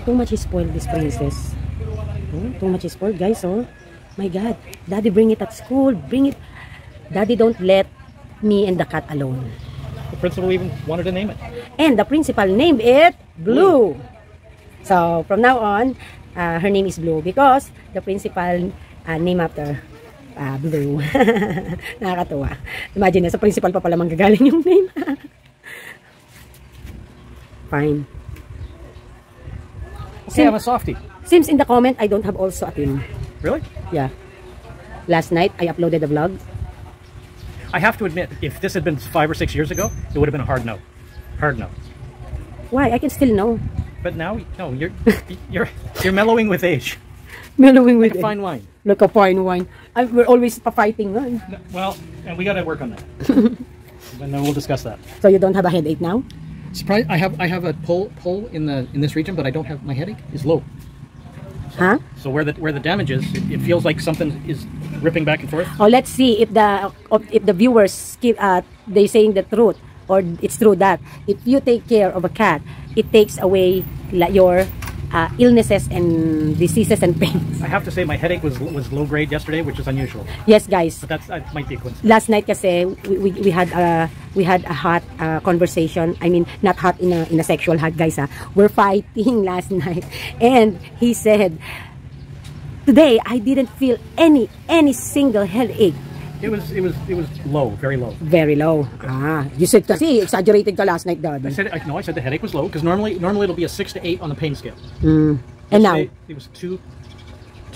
Too much is spoiled, this princess. Oh, too much is spoiled, guys. Oh, my God. Daddy, bring it at school. Bring it. Daddy, don't let me and the cat alone. The principal even wanted to name it. And the principal named it Blue. So, from now on, her name is Blue because the principal named after Blue. Nakakatuwa. Imagine na, sa principal pa pala manggagaling yung name. Fine. Okay, I'm a softie. Seems in the comment, I don't have also a team. Really? Yeah. Last night, I uploaded a vlog. I have to admit, if this had been 5 or 6 years ago, it would have been a hard no. Hard no. Why? I can still know. But now, no, you're mellowing with age. Mellowing with like a fine wine. Like a fine wine. We're always fighting. Huh? No, well, and we got to work on that. And then we'll discuss that. So you don't have a headache now? Surprise! I have a pull in this region, but I don't have, my headache is low. Huh? So where the damage is, it feels like something is ripping back and forth. Oh, let's see if the viewers keep they saying the truth, or it's true that if you take care of a cat, it takes away your illnesses and diseases and pains. I have to say my headache was low grade yesterday, which is unusual. Yes, guys. But that might be a coincidence. Last night kasi we had a hot conversation. I mean, not hot in a sexual hot, guys. We're fighting last night, and he said, "Today I didn't feel any single headache." It was low, very low. Very low. You said kasi exaggerated ka last night, Dad. I said the headache was low because normally it'll be a 6 to 8 on the pain scale. And now it was 2.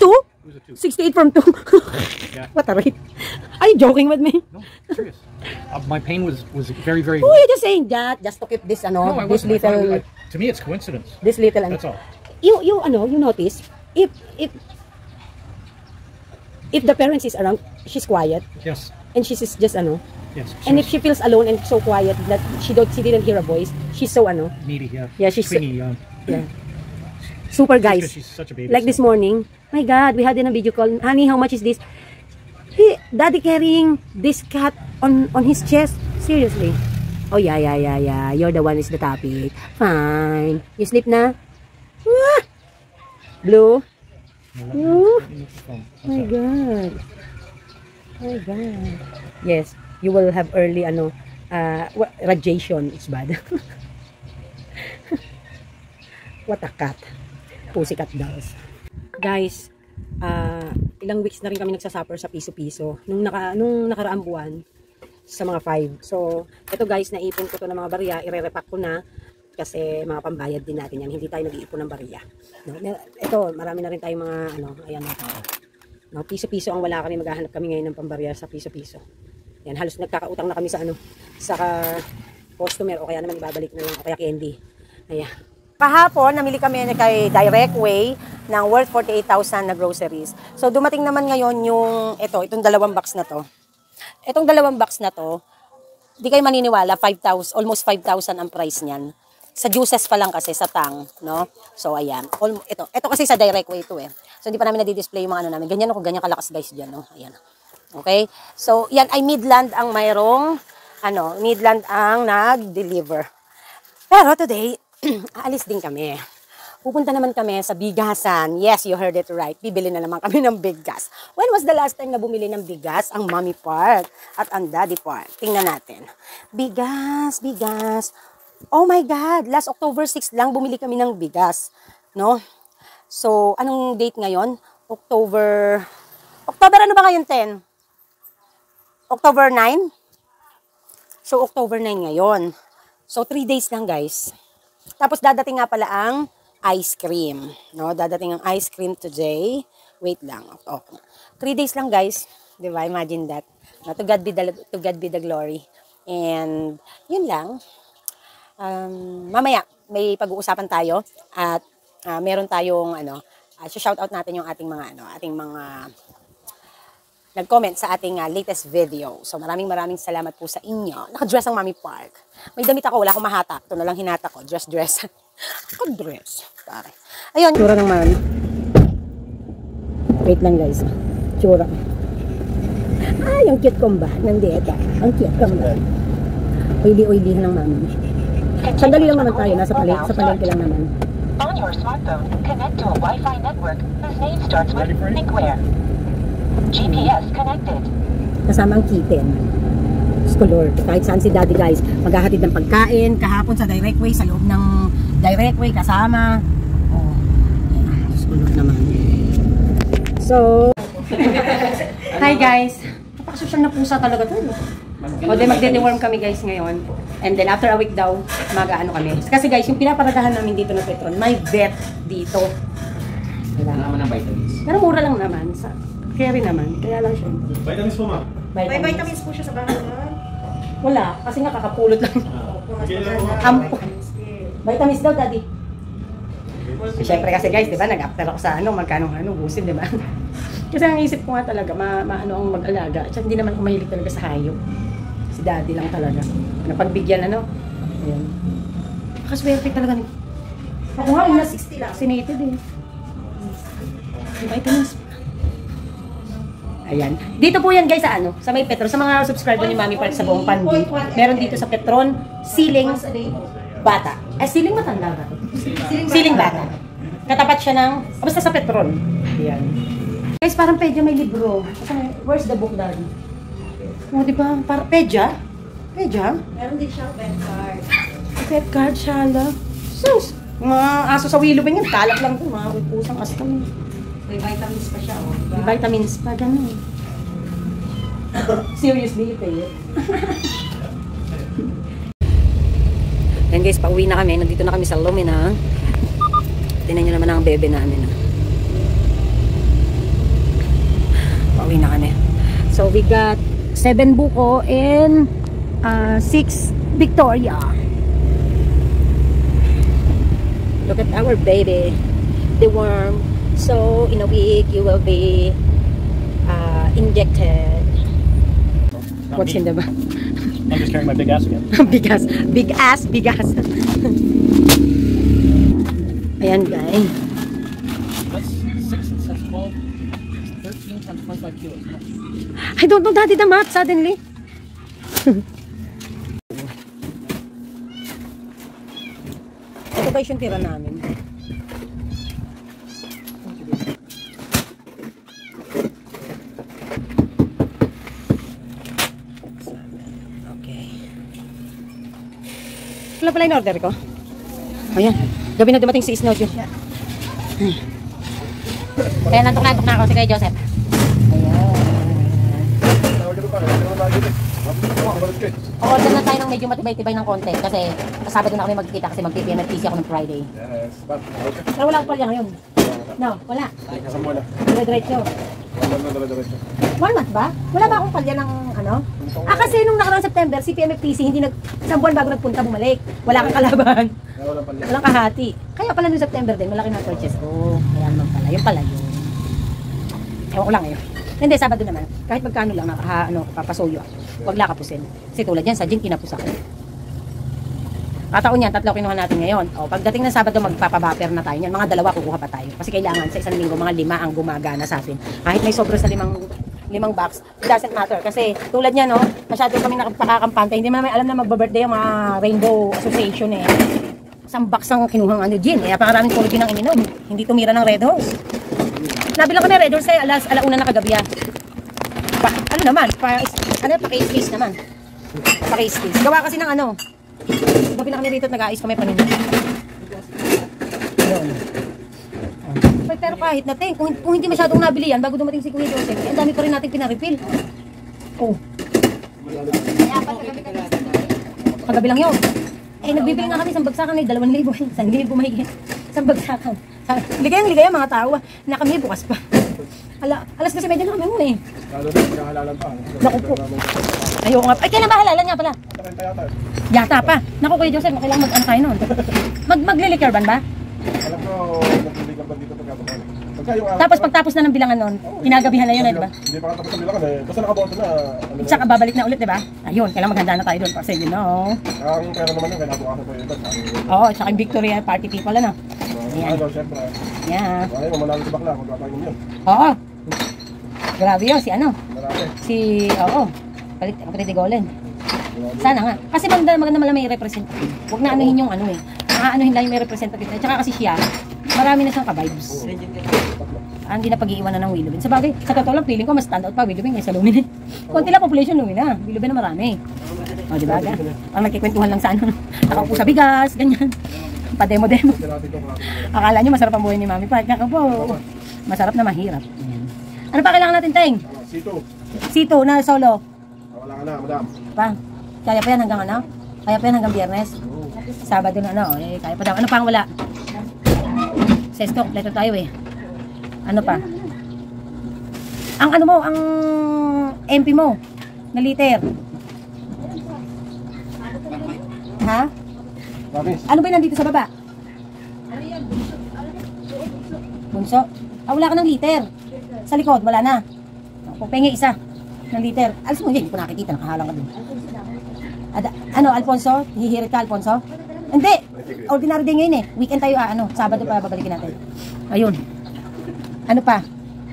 2? It was a 2. 68 from 2. Yeah. What a rate. Are you joking with me? No, serious. My pain was very very. Who are you just saying that just to keep this No, I this wasn't. little To me, it's coincidence. this little. That's all. You notice if the parents is around, she's quiet. Yes. And she's just Yes. And if she feels alone and so quiet that she didn't hear a voice, she's so needy. Yeah. Yeah, she's Sweeney, yeah. Super, guys. She's such a baby. Like this morning, my God, we had in a video call. Honey, how much is this? Daddy carrying this cat on his chest. Seriously. Oh yeah. You're the one is the topic. Fine. You sleep na? Blue. Oh my God. My God. Yes, you will have early radiation. It's bad. What a cat. Pussycat dolls. Guys, ilang weeks na rin kami nagsasuffer sa piso-piso. Nung nakaraang buwan sa mga 5. So, ito guys, naipon ko to ng mga barya. Ire-repack ko na. Kasi mga pambayad din natin yan. Hindi tayo nag-iipon ng barya. No? Ito, marami na rin tayong mga, ayan na ito. No? Piso-piso ang wala kami. Maghahanap kami ngayon ng pambarya sa piso-piso. Yan, halos nagkakautang na kami sa sa customer o kaya naman ibabalik na lang o kaya candy. Ayan. Kahapon, namili kami kay Direct Way ng worth 48,000 na groceries. So, dumating naman ngayon itong 2 box na to. Itong 2 box na to, di kayo maniniwala, almost 5,000 ang price niyan. Sa juices pa lang kasi, sa tang, no? So, ayan. Ito kasi sa Direct Way ito eh. So, hindi pa namin na-display yung mga namin. Ganyan kalakas guys dyan, no? Ayan. Okay? So, yan ay Midland ang mayroong, Midland ang nag-deliver. Pero today, aalis din kami. Pupunta naman kami sa bigasan. Yes, you heard it right. Bibili na naman kami ng bigas. When was the last time na bumili ng bigas? Ang Mommy Park at ang Daddy Park. Tingnan natin. Bigas. Oh my God, last October 6 lang bumili kami ng bigas, no? So, anong date ngayon? October ano ba ngayon, 10? October 9? So, October 9 ngayon. So, 3 days lang, guys. Tapos, dadating nga pala ang ice cream, no? Dadating ang ice cream today. Wait lang. Okay. 3 days lang, guys. Diba? Imagine that. No, to God be the glory. And, yun lang. Mamaya may pag-uusapan tayo at meron tayong shout out natin yung ating mga nag-comment sa ating latest video. So maraming salamat po sa inyo. Naka-dress ang Mommy Park. May damit ako, wala akong mahatak. Ito na lang hinata ko. Dress. Naka-dress. Pare. Ayun. Tsura ng Mommy. Wait lang guys. Tsura. Ay, ang cute kong ba? Nandito. Ang cute kong ba? Oily ng Mommy. Sandali lang naman tayo, sa palengke lang naman. On your smartphone, connect to a Wi-Fi network whose name starts with Thinkware. GPS connected. Kasama ang kitten. Diyos ko Lord, kahit saan si Daddy guys, maghahatid ng pagkain, kahapon sa direct way, sa loob ng direct way, kasama. Oh, Diyos ko Lord naman. So, hi guys. Napakasosyal na pusa talaga to. O then magde-deworm kami guys ngayon. And then after a week daw, mag-ano kami. Kasi guys, yung pinaparadahan namin dito ng Petron, may vet dito. Diba? Wala naman ang vitamins. Pero mura lang naman. Carry naman. Kaya lang siya. Vitamins po, ma? May vitamins po siya sa bahay mo. Wala. Kasi nga kakapulot lang. Ampo. Vitamins daw, Daddy. Siyempre kasi guys, di ba, nag-after ako sa magkano busin, di ba? Kasi ang isip ko nga talaga, maano ang mag-alaga. At hindi naman ako mahilig talaga sa hayop. Si Daddy lang talaga. Napagbigyan, Ayan. Nakaswerte talaga. Ako nga, una 60 lang. Vaccinated eh. Vitamins. Ayan. Dito po yan guys sa sa may Petron. Sa mga subscriber ni Mami Park sa buong Pandi. Meron dito sa Petron, siling bata. Siling matanda ba? Siling bata. Katapat siya ng, basta sa Petron. Ayan. Guys, parang pedya may libro. Where's the book, Daddy? O, diba? Parang pedya? Pedya? Meron din siyang vet card. Pet card, shala. Sus! Mga aso sa willow ba yan? Kalap lang ito. Mga pusang aston. May vitamins pa siya. Oh. May vitamins pa, ganun. Seriously, you pay it. Yan guys, pauwi na kami. Nandito na kami sa Lumina. Tingnan nyo naman ang bebe namin. Pauwi na kami. So, we got 7 buko and 6 Victoria. Look at our baby. The worm. So, in a week, you will be injected. What's in the bag? I'm just carrying my big ass again. Big ass. Big ass. Ayan, guys. That's 6 and 12, 13 times 25 kilos. I don't know, Daddy, the math suddenly. Ito guys yung tira namin. Okay. Wala pala yung order ko. Ayan. Gabi na dumating si Snow. Kaya nantok na ako si Kuya Joseph. O-order na tayo ng medyo matibay-tibay ng konti kasi sa Sabado na kami magkikita kasi mag-PMFTC ako ng Friday. Pero wala akong palya ngayon. No, wala. Dire-diretso. 1 month ba? Wala ba akong palya ng kasi nung nakaraang September, si PMFTC hindi isang buwan bago nagpunta bumalik. Wala kang kalaban. Walang kahati. Kaya pala nung September din, malaki na purchase ko. Kaya naman pala. Yung pala yun. Ewan ko lang ngayon. Hindi, Sabado naman. Kahit magkano lang, papasuyo ako. Huwag lakapusin. Kasi tulad yan, sa gin, kinapos ako. Kataon yan, 3 kinuha natin ngayon. O, pagdating ng Sabado, magpapabaper na tayo yan. Mga 2 kukuha pa tayo. Kasi kailangan sa isang linggo, mga 5 ang gumagana sa atin. Kahit may sobra sa 5 box, it doesn't matter. Kasi tulad niya, masyado kami nakapakampante. Hindi naman alam na magba-birthday yung mga Rainbow Association eh. Isang box ang kinuhang gin. Eh, napakaraming puro gin ang ininom. Hindi tumira ng Red Horse. Nabilang ko na Red Horse eh, alauna na kagabi yan. Pa-case naman. Pa-case. Gawa kasi ng gabi na kami rito at nag-aayos kami paninda. Yun. Pero kahit natin, kung hindi masyadong nabili yan, bago dumating si Kuya Joseph, ang dami pa rin natin pinarefill. Oh. Kagabi lang yun. Nagbibili nga kami isang bagsakan ay 2,000, 1,000 mahigit. Isang bagsakan. Ligayang mga tao. Na kami bukas pa. Alas kasi medyo na kami mo eh. Naku po. Ayoko nga. Ay, kailan ba halalan nga pala? Yata pa. Naku Kuya Joseph, kailangan mag-ano tayo nun. Maglilikar ban ba? Alam ko, maglilikar ban dito pagkabakal. Tapos pagtapos na ng bilangan nun, kinagabihan na yun di ba? Hindi pa katapos ng bilangan basta nakaboto na. Tsaka babalik na ulit di ba? Ayun, kailangan maghanda na tayo doon kasi you know. Ang pera naman yun, kailangan bukasan tayo ito. Oo, tsaka yung Victoria Party people Ayan. Siyempre. Yeah. Ay, mamalalo sa bakla, kung tatangin yun. Oo. Grabe yun, si Palit Golden. Sana nga. Kasi maganda malamang i-represent. Huwag na anuhin yung Aanohin lang yung may representative na. Tsaka kasi siya, marami na siyang ka-vibes. Hindi na pag-iiwanan ng Willowin. Sa bagay, sa totoo lang, feeling ko mas stand out pa Willowin kaysa Lumin. Konti lang population Lumin na. Willowin na marami. O, diba? Ang nagkikwentuhan lang sa ano. Nakaupo sa bigas, ganyan. Pa-demo-demo. Akala nyo masarap ang buhay ni Mami Park. Kaka po, masarap na mahirap. Ayan. Ano pa kailangan natin, Teng? Sito na solo. Wala ka na, madam. Pa, kaya pa yan hanggang ano? Kaya pa yan hanggang Biyernes? Sabado na ano? Eh, kaya pa daw. Ano pang wala? Sesto, letter tayo eh. Ano pa? Ang ano mo, ang MP mo na liter. Ha? Ano ba yung nandito sa baba? Bunso? Wala ka ng liter. Sa likod, wala na. Pengi isa ng liter. Alis mo, hindi ko nakikita, nakahalang ka dun. Ano, Alfonso? Hihirit ka, Alfonso? Hindi! Ordinary day ngayon eh. Weekend tayo, Sabado pa babalikin natin. Ayun. Ano pa?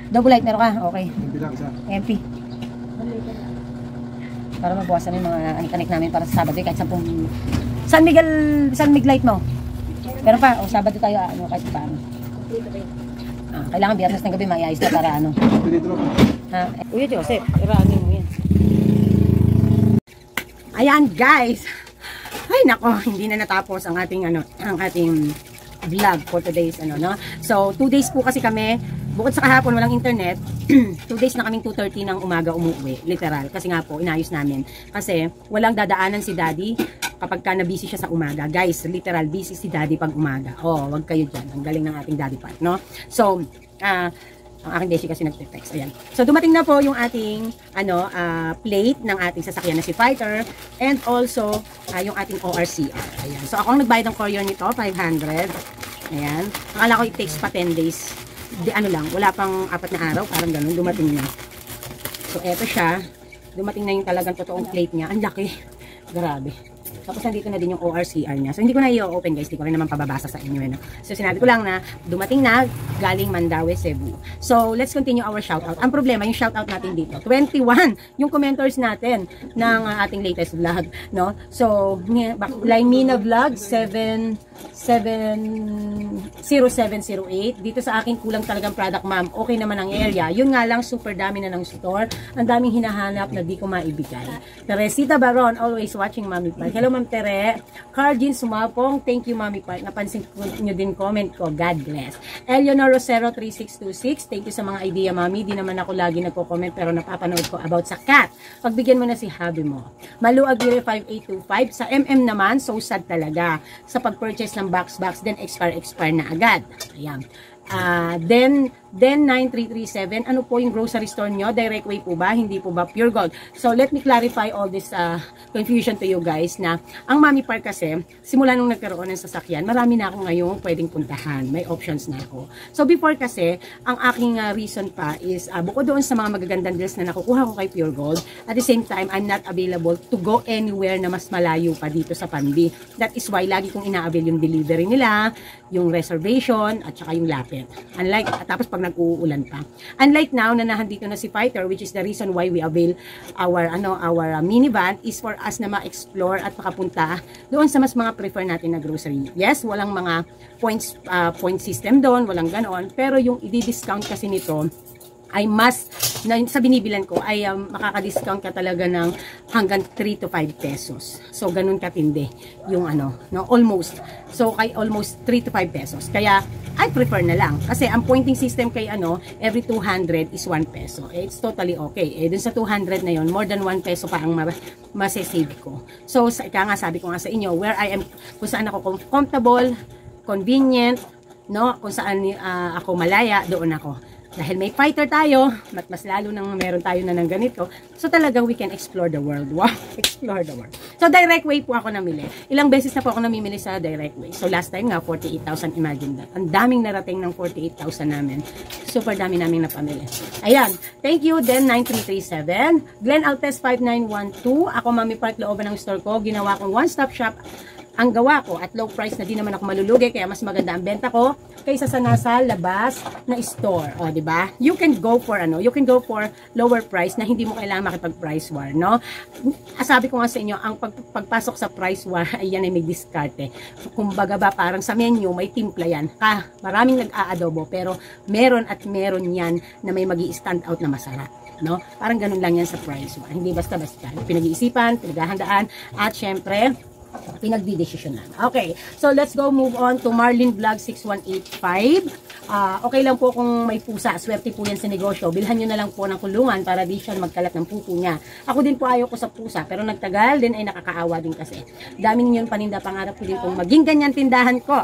Double light, meron ka? Okay. MP. Para mabawasan yung mga anik-anik namin para sa Sabado. Kahit 10... San Miguel light mo? Meron pa? O Sabado tayo, kahit paano. Kailangan Biyernes ng gabi, maiayos na para ano. Uy, Joseph, iranin mo yan. Ayan, guys. Ay, nako, hindi na natapos ang ating, ang ating vlog for today's, no? So, 2 days po kasi kami, bukod sa kahapon walang internet, 2 days na kaming 2:30 ng umaga umuwi, literal. Kasi nga po, inayos namin. Kasi, walang dadaanan si Daddy kapag ka na-busy siya sa umaga. Guys, literal, busy si Daddy pag umaga. Oh, wag kayo dyan. Ang galing ng ating Daddy part, no? So, ang aking beshi kasi nagte-text. Ayan. So, dumating na po yung ating, plate ng ating sasakyan na si Fighter. And also, yung ating ORCR. Ayan. So, ako ang nagbayad ng courier nito, 500. Ayan. Akala ko it takes pa 10 days. Wala pang 4 na araw. Parang ganun, dumating na. So, eto siya. Dumating na yung talagang totoong plate niya. Ang laki. Grabe. Tapos nandito na din yung ORCR niya. So, hindi ko na i-open guys. Hindi ko rin naman pababasa sa inyo. So, sinabi ko lang na dumating na galing Mandaue, Cebu. So, let's continue our shoutout. Ang problema, yung shoutout natin dito. 21 yung commenters natin ng ating latest vlog. No? So, Laimina Vlog 0708. Dito sa akin kulang talagang product, ma'am. Okay naman ang area. Yun nga lang, super dami na ng store. Ang daming hinahanap na di ko maibigay. Teresita Baron, always watching Mami Park. Hello, Ma'am Tere. Carjin Sumapong, thank you, Mami Park. Napansin nyo din comment ko. God bless. Eleanor Rosero 3626, thank you sa mga idea, Mami. Di naman ako lagi nagko-comment pero napapanood ko about sa cat. Pagbigyan mo na si hubby mo. Malu Aguirre 5825. Sa MM naman, so sad talaga. Sa pag-purchase ng box, then expire na agad. Ayan. Then 9337, ano po yung grocery store nyo? Direct way po ba? Hindi po ba Pure Gold? So, let me clarify all this confusion to you guys na ang Mami Park kasi, simula nung nagkaroon ng sasakyan, marami na ako ngayong pwedeng puntahan. May options na ako. So, before kasi, ang aking reason pa is, bukod doon sa mga magagandang deals na nakukuha ko kay Pure Gold, at the same time, I'm not available to go anywhere na mas malayo pa dito sa Panbi. That is why, lagi kong ina-avail yung delivery nila, yung reservation, at saka yung lapit. Tapos pag nag-uulan pa. Unlike now na nandito na si Fighter, which is the reason why we avail our minivan is for us na ma-explore at makapunta doon sa mas mga prefer natin na grocery. Yes, walang mga point system doon, walang ganoon, pero yung i-discount kasi nito ay sa binibilan ko ay makaka-discount ka talaga ng hanggang 3 to 5 pesos. So, ganun katindi yung almost. So, kay almost 3 to 5 pesos. Kaya, I prefer na lang. Kasi, ang pointing system kay every 200 is 1 peso. It's totally okay. Dun sa 200 na yon, more than 1 peso pa ang masasave ko. So, nga sabi ko nga sa inyo, where I am, kung saan ako comfortable, convenient, kung saan ako malaya, doon ako. Dahil may Fighter tayo, mas lalo nang meron tayo na ng ganito. So talagang we can explore the world. Wow, explore the world. So direct way po ako namili. Ilang beses na po ako namimili sa direct way. So last time nga, 48,000, imagine that. Ang daming narating ng 48,000 namin. Super dami naming napamili. Ayan, thank you. Then 9337. Glenn Altes 5912. Ako, Mami Park, looban ng store ko. Ginawa kong one-stop shop ang gawa ko at low price na di naman ako malulugi, kaya mas maganda ang benta ko kaysa sa nasa labas na store. O, di ba? You can go for lower price na hindi mo kailangan makipag-price war, no? Sabi ko nga sa inyo, ang pagpasok sa price war, ayan ay may diskarte. Kumbaga ba, parang sa menu, may timpla yan. Maraming nag-aadobo, pero meron at meron yan na may magi-stand out na masarap. No? Parang ganun lang yan sa price war. Hindi basta-basta. Pinag-iisipan, pinaghahandaan, at syempre, pinagdidesisyonan. Okay, so let's go move on to Marlene Vlog 6185. Okay lang po kung may pusa. Swerte po yan sa negosyo. Bilhan nyo na lang po ng kulungan para di siya magkalat ng pupo niya. Ako din po ayaw ko sa pusa, pero nagtagal din ay nakakaawa din kasi. Dami ninyo paninda, pangarap ko din kung maging ganyan tindahan ko.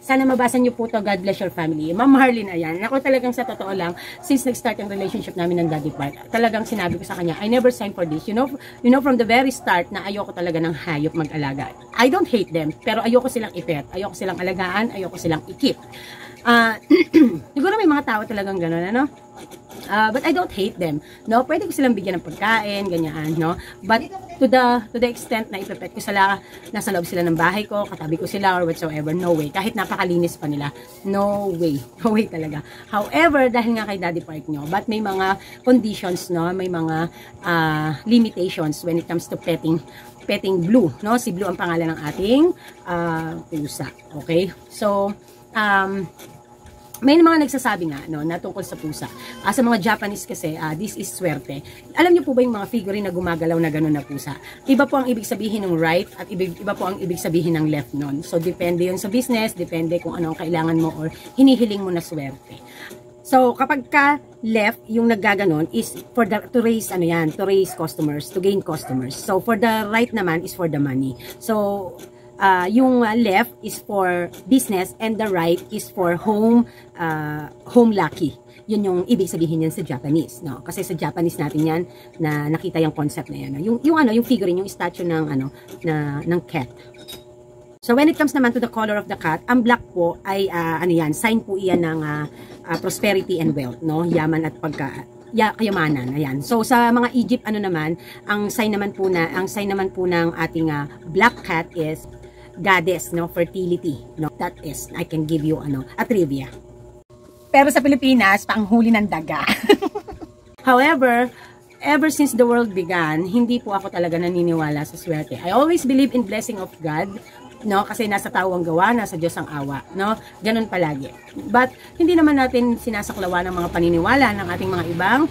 Sana mabasa niyo po to. God bless your family. Ma'am Marlene, ayan. Ako talagang sa totoo lang, since nag-start ang relationship namin ng Daddy Park, talagang sinabi ko sa kanya, I never signed for this. You know from the very start na ayoko talaga ng hayop mag-alaga. I don't hate them, pero ayoko silang ipet. Ayoko silang alagaan, ayoko silang ikip. Siguro may mga tao talagang gano'n, ano? But I don't hate them, no? Pwede ko silang bigyan ng pagkain, ganyan, no? But to the extent na ipepet ko sila, nasa loob sila ng bahay ko, katabi ko sila or whatsoever, no way. Kahit napakalinis pa nila, no way. No way talaga. However, dahil nga kay Daddy Park nyo, but may mga conditions, no? May mga limitations when it comes to petting Blue, no? Si Blue ang pangalan ng ating pusa. Okay? So, may mga nagsasabi nga, no, na tungkol sa pusa. Sa mga Japanese kasi, this is swerte. Alam niyo po ba yung mga figurine na gumagalaw na gano'n na pusa? Iba po ang ibig sabihin ng right at iba po ang ibig sabihin ng left nun. So, depende yun sa business, depende kung ano ang kailangan mo or hinihiling mo na swerte. So, kapag ka left, yung naggaganon is to raise customers, to gain customers. So, for the right naman is for the money. So, yung left is for business and the right is for home lucky. Yun yung ibig sabihin yan sa Japanese, no? Kasi sa Japanese natin yan na nakita yung concept na yan, no? Yung figurine, yung statue ng ng cat. So when it comes naman to the color of the cat, ang black po ay sign po iyan ng prosperity and wealth, no? Yaman at kayamanan. Ayan. So sa mga Egypt naman, ang sign naman po ng ating black cat is goddess, no, fertility, no. That is, I can give you a trivia. Pero sa Pilipinas, panghuli ng daga. However, ever since the world began, hindi po ako talaga naniniwala sa swerte. I always believe in blessing of God, no, kasi nasa tao ang gawa, nasa Diyos ang awa, no, ganun palagi. But hindi naman natin sinasaklawan ng mga paniniwala ng ating mga ibang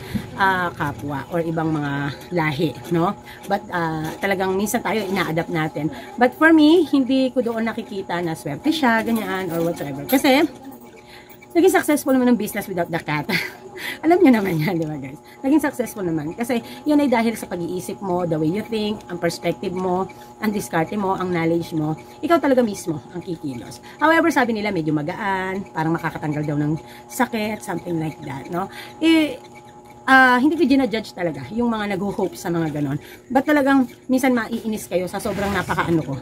kapwa or ibang mga lahi, no, but talagang minsan tayo ina-adapt natin. But for me, hindi ko doon nakikita na swerte siya, ganyan, or whatsoever, kasi naging successful naman ang business without the cat. Alam nyo naman yan, di ba guys? Naging successful naman. Kasi yun ay dahil sa pag-iisip mo, the way you think, ang perspective mo, ang diskarte mo, ang knowledge mo. Ikaw talaga mismo ang kikilos. However, sabi nila medyo magaan, parang makakatanggal daw ng sakit, something like that, no? Hindi ko ginajudge talaga yung mga nag-hope sa mga ganon. But talagang minsan maiinis kayo sa sobrang napakaano ko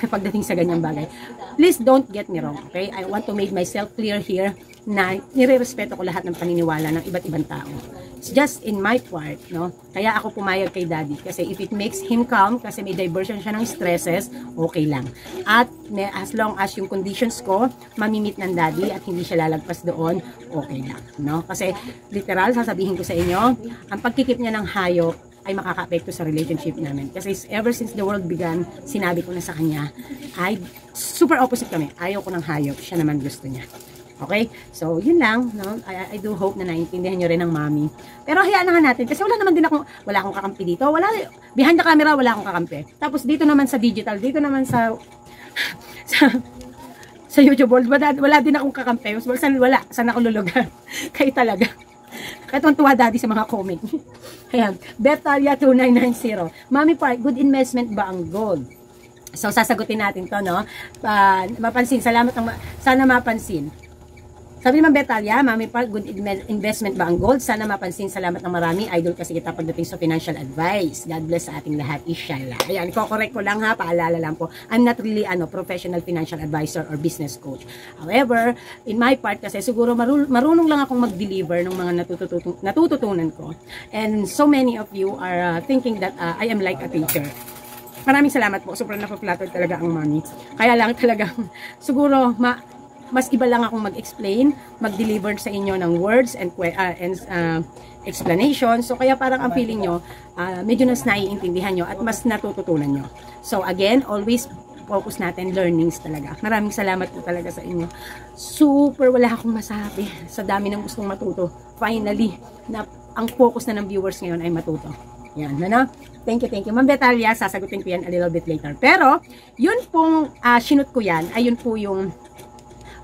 pagdating sa ganyang bagay. Please don't get me wrong, okay? I want to make myself clear here na nire-respeto ko lahat ng paniniwala ng iba't ibang tao. It's just in my part, no? Kaya ako pumayag kay Daddy kasi if it makes him calm, kasi may diversion siya ng stresses, okay lang. At as long as yung conditions ko mamimit ng Daddy at hindi siya lalagpas doon, okay lang, no? Kasi literal, sasabihin ko sa inyo, ang pagkikip niya ng hayop ay makaka-apekto sa relationship namin. Kasi ever since the world began, sinabi ko na sa kanya, ay super opposite kami. Ayaw ko ng hayop, siya naman gusto niya. Okay? So, yun lang, no? I do hope na naintindihan nyo rin ng mami. Pero hayaan na nga natin, kasi wala akong kakampi dito. Behind the camera, wala akong kakampi. Tapos dito naman sa digital, dito naman sa YouTube world, wala din akong kakampi. Wala, saan ako lulugar? Kayo talaga. Kaya tuwa Daddy sa mga comment. Ayan, Betalia 2990. Mami Park, good investment ba ang gold? So, sasagutin natin to, no? Mapansin, sana mapansin. Sabi naman Betalia, Mami Park, good investment ba ang gold? Sana mapansin, salamat ng marami. Idol kasi kita pagdating sa financial advice. God bless sa ating lahat, inshallah. Ayan, ko-correct ko lang ha, paalala lang po. I'm not really professional financial advisor or business coach. However, in my part kasi siguro marunong lang akong mag-deliver ng mga natututunan ko. And so many of you are thinking that I am like a teacher. Maraming salamat po. Sobrang napaplatod talaga ang mami. Kaya lang talagang siguro mas iba lang akong mag-explain, mag-deliver sa inyo ng words and explanation. So kaya parang ang feeling nyo, medyo mas naiintindihan nyo at mas natututunan nyo. So again, always focus natin, learnings talaga. Maraming salamat po talaga sa inyo. Super wala akong masabi sa dami ng gustong matuto. Finally, na ang focus na ng viewers ngayon ay matuto. Yan, ano? Thank you. Ma'am Betalia, sasagutin ko yan a little bit later. Pero, yun pong sinut ko yan, ay yun po yung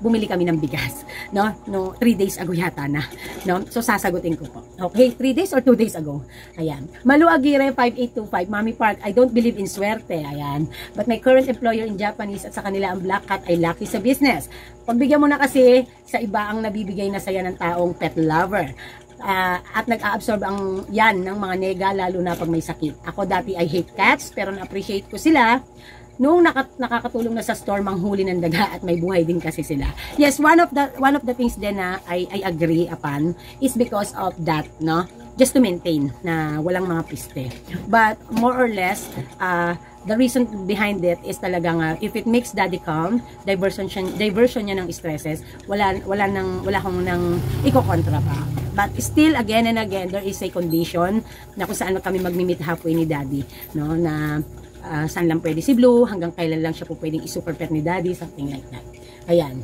bumili kami ng bigas, no? 3 days ago yata na, no? So sasagutin ko po. Okay, 3 days or 2 days ago. Ayan. Malu Aguirre 5825, Mami Park, I don't believe in swerte. Ayan. But my current employer in Japanese at sa kanila ang Black Cat ay lucky sa business. Pagbigyan mo na kasi sa iba ang nabibigay na saya ng taong pet lover. At nag-a-absorb ang yan ng mga nega lalo na pag may sakit. Ako dati I hate cats pero na-appreciate ko sila nung nakakatulong na sa store manghuli ng daga at may buhay din kasi sila. Yes, one of the things din na I agree upon is because of that, no? Just to maintain na walang mga piste. But more or less, the reason behind it is talagang if it makes daddy calm, diversion niya ng stresses, wala akong nang iko-kontra pa. But still again and again there is a condition na kung saan kami magmi-meet halfway ni daddy, no, na saan lang pwede si Blue, hanggang kailan lang siya po pwedeng i-super pet ni daddy, something like that. Ayan.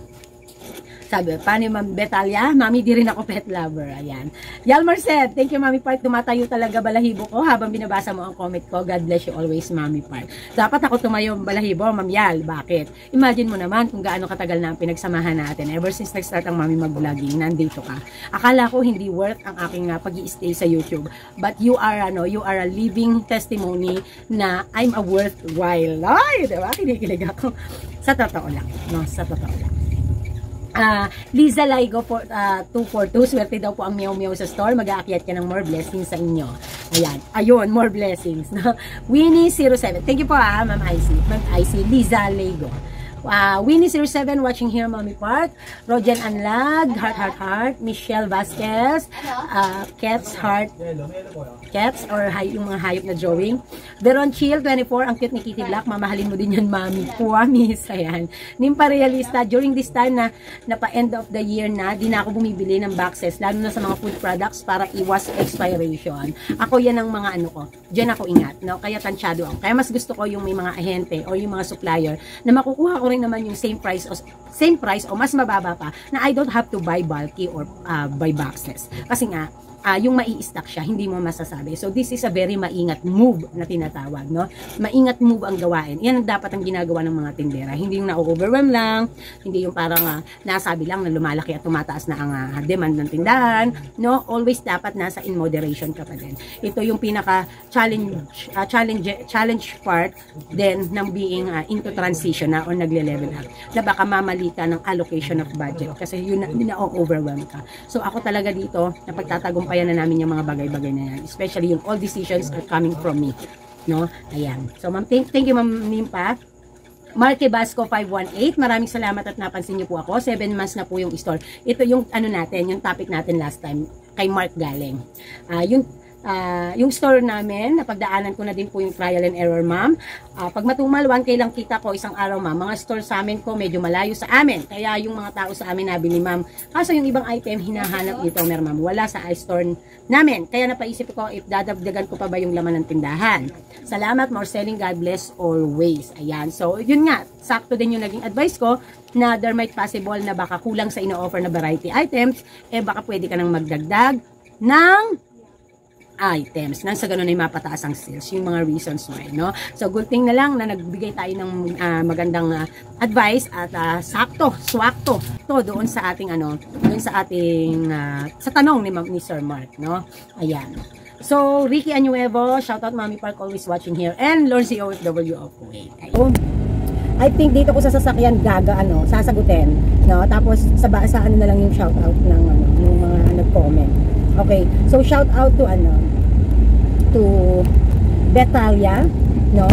Sabi, paano Ma'am Betalia? Mami, di rin ako pet lover. Ayan. Yalmar said, thank you Mami Park. Tumatayo talaga balahibo ko habang binabasa mo ang comment ko. God bless you always, Mami Park. Dapat ako tumayo balahibo, Ma'am Yal. Bakit? Imagine mo naman kung gaano katagal na ang pinagsamahan natin. Ever since nag-start ang Mami mag-vlogging, nandito ka. Akala ko hindi worth ang aking pag-i-stay sa YouTube. But you are a living testimony na I'm a worthwhile. Ay, diba? Kinikilig ako. Sa totoo lang. No, sa totoo lang. Liza Laigo 242, swerte daw po ang meow meow sa store, mag-aakyat ka ng more blessings sa inyo. Ayan, ayun, more blessings, no? Winnie 07, thank you po Ma'am Icy, Liza Laigo. Winnie 07 watching here, Mami Park. Rojan Anlag, heart, Michelle Vasquez, Cats or yung mga hayop na drawing. Veron Chill 24, ang cute ni Kitty Black, mamahalin mo din yan, Mami. Puwamis, ayan. Nimpa Realista, during this time na pa end of the year na, di na ako bumibili ng boxes, lalo na sa mga food products para iwas expiration. Ako yan ang mga ano ko, dyan ako ingat, no? Kaya tansyado ako. Kaya mas gusto ko yung may mga ahente or yung mga supplier na makukuha ko rin naman yung same price o mas mababa pa na I don't have to buy bulky or buy boxes. Kasi nga yung mai-stock siya, hindi mo masasabi. So this is a very maingat move na tinatawag, no? Maingat move ang gawain. Yan ang dapat ang ginagawa ng mga tindera. Hindi yung na-overwhelm lang, hindi yung parang nasabi lang na lumalaki at tumataas na ang demand ng tindahan, no? Always dapat nasa in moderation ka pa din. Ito yung pinaka challenge part din ng being into transition na or nagle-level up. Na baka mamali ka ng allocation of budget kasi yun na-overwhelm ka. So ako talaga dito, napagtatagumpayan na namin yung mga bagay-bagay na yan. Especially yung all decisions are coming from me. No? Ayan. So, ma'am, thank you, Ma'am Nimpa. Marque Basco 518. Maraming salamat at napansin niyo po ako. 7 months na po yung store. Ito yung ano natin, yung topic natin last time. Kay Mark galing. Yung store namin, napagdaanan ko na din po yung trial and error, ma'am. Pag matumal, 1K lang kita ko isang araw, ma'am. Mga store sa amin ko, medyo malayo sa amin. Kaya yung mga tao sa amin nabili, ma'am. Kaso yung ibang item, hinahanap dito, ma'am. Wala sa store namin. Kaya napaisip ko, if dadagdagan ko pa ba yung laman ng tindahan. Salamat, more selling, God bless always. Ayan. So, yun nga. Sakto din yung naging advice ko na there might possible na baka kulang sa ino-offer na variety items. Baka pwede ka nang magdagdag ng items nang sa ganun ay mapataas ang sales, yung mga reasons why, no? So good thing na lang na nagbigay tayo ng magandang advice at swakto to doon sa ating doon sa ating sa tanong ni Sir Mark, no? Ayan. So Ricky Anuevo, shout out Mami Park, always watching here, and Lord COFW of Kuwait. I think dito ko sa sasakyan sasagutin, no? Tapos sa na lang yung shout out ng ng mga nag-comment. Okay, so shout out to Betalia, no,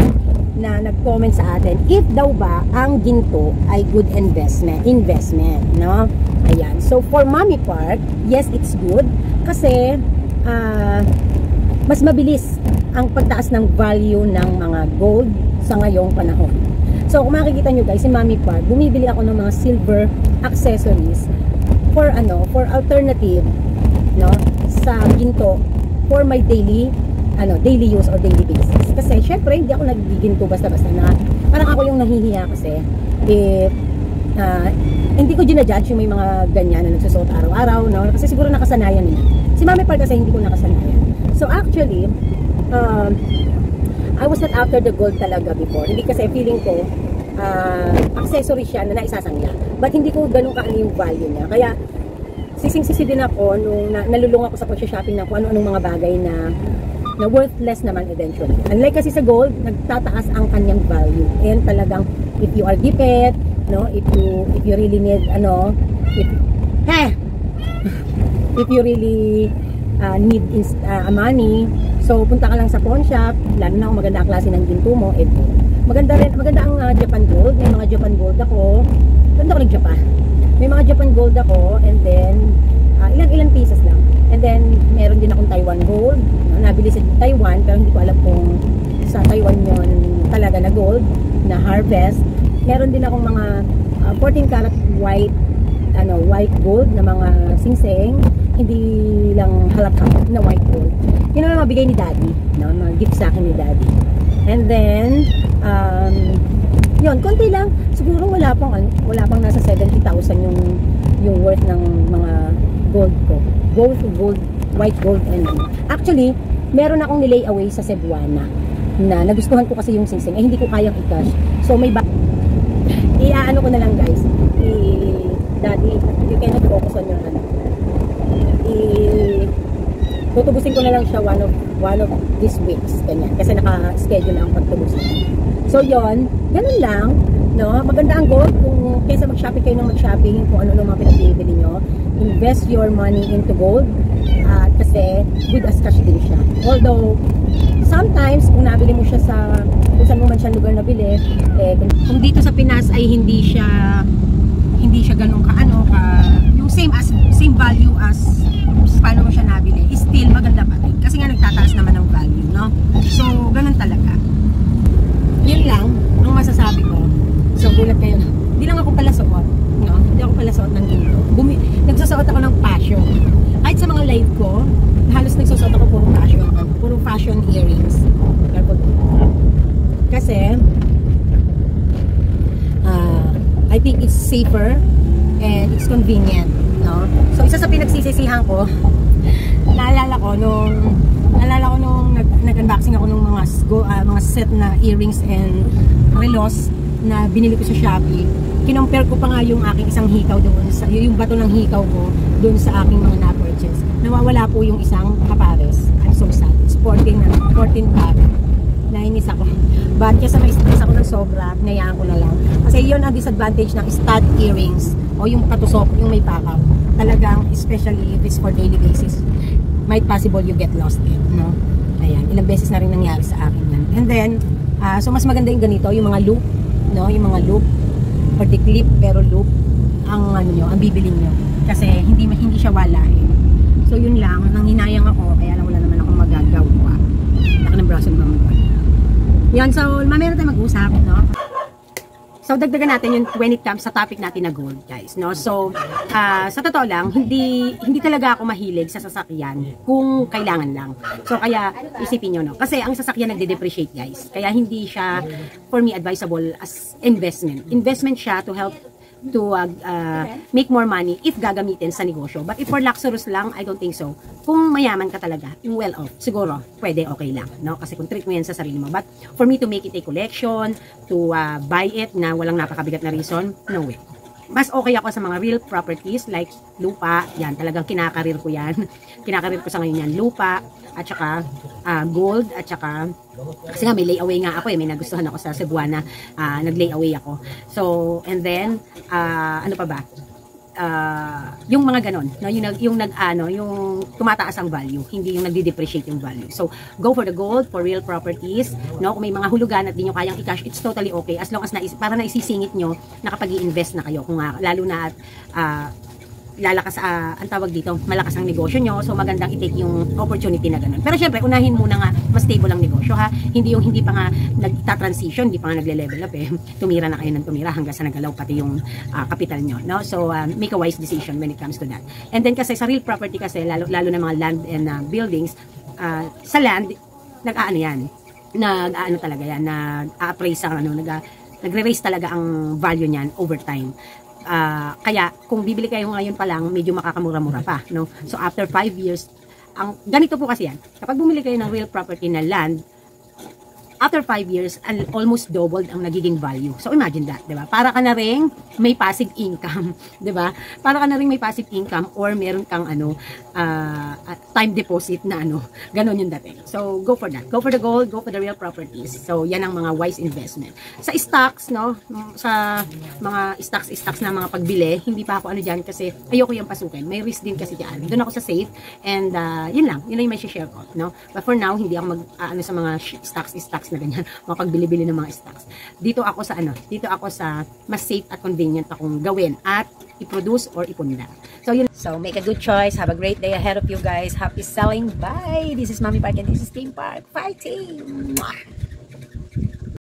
na nag-comment sa atin if daw ba ang ginto ay good investment, no? Ayan. So for Mami Park, yes, it's good kasi mas mabilis ang pagtaas ng value ng mga gold, sa ngayong panahon. So, kung makikita nyo guys, si Mami Par, bumibili ako ng mga silver accessories for alternative, no, sa ginto for my daily use or daily basis. Kasi syempre hindi ako nagiginto basta-basta na. Parang ako yung nahihiya kasi hindi ko ginajudge yung may mga ganyan na nagsusuot araw-araw, no? Kasi siguro nakasanayan nila. Si Mami Par kasi hindi ko nakasanayan. So actually, I was not after the gold talaga before. Hindi kasi feeling ko accessory siya na naisasangla. But hindi ko ganun kaano yung value niya. Kaya sising-sisi din ako nung nalulung ako sa pag-shopping na kung ano-anong mga bagay na worthless naman eventually. Unlike kasi sa gold, nagtataas ang kanyang value. And talagang if you are gipit, no, if you really need if you really need money, so punta ka lang sa pawn shop, lalo na kung maganda ang klase ng ginto mo, maganda ang Japan gold. May mga Japan gold ako. Ganda ko nag-Japan. May mga Japan gold ako, and then ilang pieces lang. And then meron din akong Taiwan gold. Nabili sa Taiwan, pero hindi ko alam kung sa Taiwan yon talaga na gold na harvest. Meron din akong mga 14 karat white gold na mga singsing, hindi lang halap-halap na white gold. Yun ang mabigay ni Daddy, no? Mga gift sa akin ni Daddy. And then yun, konti lang. Siguro wala pang nasa 70,000 yung worth ng mga gold ko. Both gold, white gold and actually, meron akong nilay away sa Cebuana na nagustuhan ko kasi yung singsing. Hindi ko kayang i-cash. So may iaano ko na lang guys. Daddy, you cannot focus on your tutubusin ko na lang siya one of these weeks, ganyan. Kasi naka-schedule ang pagtubusin. So yon, ganun lang, no? Maganda ang gold kung kaysa mag-shopping kayo ng mag-shopping kung ano mga pinagbibili nyo. Invest your money into gold kasi with as cash din siya. Although sometimes kung nabili mo siya sa kung saan mo man siya lugar nabili, kung dito sa Pinas ay hindi siya ganun yung same value as paano mo siya nabili, is still maganda pa rin kasi nga nagtataas naman ang value, no? So ganun talaga. Yun lang ang masasabi ko. So gulat kayo, hindi lang ako pala suot, no? Hindi ako pala suot ng ginto. Nagsusuot ako ng fashion. Kahit sa mga live ko, halos nagsusuot ako puro fashion earrings. Kasi I think it's safer and it's convenient, no? So isa sa pinagsisisihan ko, naalala ko nung nag-unboxing ako ng mga set na earrings and relos na binili ko sa Shopee. Kinompare ko pa nga yung aking isang hikaw doon sa yung bato ng hikaw ko doon sa aking mga na-purchase. Nawawala po yung isang kapares. I'm so sad. It's 14 karat. Nainis ako. But kasi may stress ako ng sobra, pinayaan ko na lang. Kasi yun ang disadvantage ng stud earrings o yung patusok, yung may pakap. Talagang, especially if it's for daily basis, might possible you get lost in, no? Ayan, ilang beses na rin nangyari sa akin yan. And then, so mas maganda yung ganito, yung mga loop, no? Yung mga loop, or the clip, pero loop, ang bibili nyo. Kasi hindi siya walahin. So yun lang, nang hinayang ako, kaya lang wala naman akong magagawa. Laki ng braso ng mga. Yan, so mamaya na tayo mag-usap, no? So dagdagan natin yung when it comes sa topic natin na gold, guys, no? So sa totoo lang, hindi talaga ako mahilig sa sasakyan kung kailangan lang. So kaya isipin nyo, no? Kasi ang sasakyan nagde-depreciate, guys. Kaya hindi siya for me advisable as investment. Investment siya to help to make more money if gagamitin sa negosyo. But if for luxurious lang, I don't think so. Kung mayaman ka talaga, yung well off, siguro, pwede, okay lang, no? Kasi kung treat mo yan sa sarili mo. But for me to make it a collection, to buy it na walang napakabigat na reason, no way. Mas okay ako sa mga real properties like lupa, yan, talagang kinakarir ko yan. Kinakarir ko sa ngayon yan, lupa, at saka gold, at saka kasi nga may layaway nga ako may nagustuhan ako sa Cebuana, nag-layaway ako. So, and then ano pa ba? Yung mga ganon, no? yung tumataas ang value, hindi yung nagde-depreciate yung value. So, go for the gold, for real properties, no? Kung may mga hulugan at di nyo kayang i-cash, it's totally okay as long as para naisisingit nyo na kapag i-invest na kayo, kung lalo na at lalakas, ang tawag dito, malakas ang negosyo nyo, so magandang i-take yung opportunity na ganun. Pero syempre, unahin muna nga, mas stable ang negosyo ha, hindi yung hindi pa nga nagta-transition, hindi pa nga nagle-level up tumira na kayo ng tumira hanggang sa nagalaw pati yung capital nyo, no? So, make a wise decision when it comes to that. And then kasi sa real property kasi, lalo na mga land and buildings, sa land, nag-aano yan, nag-aano talaga yan, nag-appraise ang nagre-raise talaga ang value niyan over time. Kaya kung bibili kayo ngayon pa lang, medyo makakamura-mura pa, no? So after 5 years, ganito po kasi yan. Kapag bumili kayo ng real property na land, after 5 years, almost doubled ang nagiging value. So imagine that, 'di ba? Para ka na ring may passive income, 'di ba? Para ka na ring may passive income or meron kang time deposit na ganun yung dating. So go for that. Go for the gold, go for the real properties. So yan ang mga wise investment. Sa stocks, no, sa mga stocks na mga pagbili, hindi pa ako diyan kasi ayoko yung pasukin. May risk din kasi diyan. Doon ako sa safe and yun lang yung may share ko, no? But for now, hindi ako sa mga stocks na ganyan, mga pagbili-bili ng mga stocks. Dito ako sa mas safe at convenient akong gawin at i-produce or ipunda. So yun. So make a good choice. Have a great day ahead of you guys. Happy selling. Bye. This is Mommy Park and this is Team Park. Fighting.